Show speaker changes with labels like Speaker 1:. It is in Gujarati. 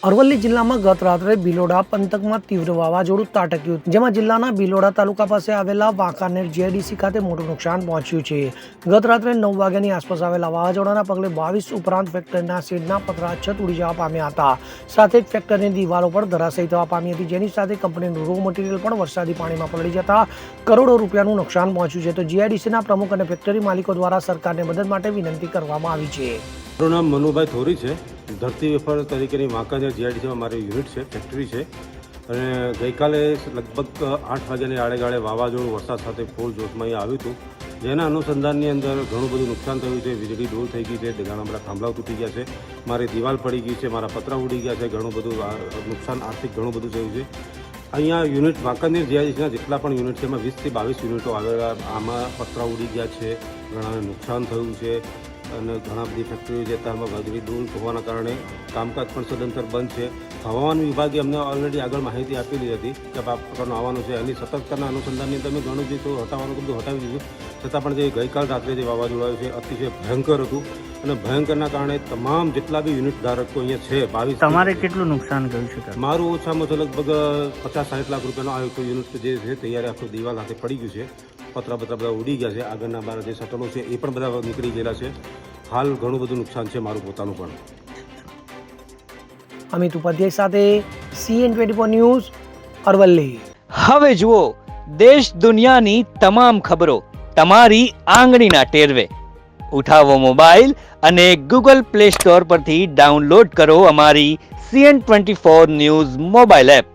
Speaker 1: અરવલ્લી જિલ્લામાં ગત રાત્રે ભિલોડા પંથકમાં તીવ્ર વાવાઝોડું ત્રાટક્યું, જેમાં જિલ્લાના ભિલોડા તાલુકા પાસે આવેલા વાંકાનેર જીઆઈડીસી ખાતે મોટું નુકસાન પહોંચ્યું છે. ગત રાત્રે 9 વાગ્યાની આસપાસ આવેલા વાવાઝોડાના પગલે 22 ઉપરાંત ફેક્ટરીના શેડના પતરા છત ઉડી જવા પામ્યા હતા. સાથે જ ફેક્ટરીની દિવાલો પણ ધરાશાયી થવા પામી હતી, જેની સાથે કંપનીનું રો મટીરિયલ પણ વરસાદી પાણીમાં પલળી જતા કરોડો રૂપિયાનું નુકસાન પહોંચ્યું છે. તો જીઆઈડીસીના પ્રમુખ અને ફેક્ટરી માલિકો દ્વારા સરકારને મદદ માટે વિનંતી કરવામાં આવી છે.
Speaker 2: મારું નામ મનુભાઈ થોરી છે. ધરતી વેફર તરીકેની વાંકાનેર જીઆઈડીસીમાં મારી યુનિટ છે, ફેક્ટરી છે. અને ગઈકાલે લગભગ 8 વાગ્યાની આડેગાળે વાવાઝોડું વરસાદ સાથે ફૂલ જોશમાં અહીંયા આવ્યું હતું, જેના અનુસંધાનની અંદર ઘણું બધું નુકસાન થયું છે. વીજળી ડોલ થઈ ગઈ છે, ઘણા બધા થાંભલાઓ તૂટી ગયા છે, મારી દિવાલ પડી ગઈ છે, મારા પતરા ઉડી ગયા છે, ઘણું બધું નુકસાન આર્થિક ઘણું બધું થયું છે. અહીંયા યુનિટ વાંકાનેર જીઆઈડીસીના જેટલા પણ યુનિટ છે એમાં 20 થી 22 યુનિટો આવેલા, આમાં પતરા ઉડી ગયા છે, ઘણાને નુકસાન થયું છે. અને ઘણા બધી ફેક્ટરીઓ છે ત્યારમાં વીજળી ડોલ હોવાના કારણે કામકાજ પણ સદંતર બંધ છે. હવામાન વિભાગે અમને ઓલરેડી આગળ માહિતી આપેલી હતી કે આ પ્રકારનું આવવાનું છે. એની સતર્કતાના અનુસંધાનની અંદર મેં ઘણું જે તો હટાવવાનું બધું હટાવી દીધું. છતાં પણ જે ગઈકાલ રાત્રે જે વાવાઝોડું આવ્યું છે અતિશય ભયંકર હતું, અને ભયંકરના કારણે તમામ જેટલા બી યુનિટ ધારકો અહીંયા છે 22.
Speaker 3: તમારે કેટલું નુકસાન ગયું છે?
Speaker 2: મારું ઓછામાં ઓછું લગભગ 50-60 લાખ રૂપિયાનો આવ્યો તો યુનિટ જે છે તૈયાર આખું દિવાલ હાથે પડી ગયું છે, પતરા બધા ઉડી ગયા છે, આગળના બાર જે શટલો છે એ પણ બધા નીકળી ગયેલા છે. હાલ ઘણું બધું નુકસાન છે મારું પોતાનું પણ.
Speaker 1: અમિત ઉપાધ્યાય સાથે CN24 ન્યૂઝ, અરવલ્લી.
Speaker 4: હવે જુઓ દેશ દુનિયાની તમામ ખબરો તમારી આંગળીના ટેરવે. ઉઠાવો મોબાઈલ અને ગૂગલ પ્લે સ્ટોર પરથી ડાઉનલોડ કરો અમારી CN24 ન્યૂઝ મોબાઈલ એપ.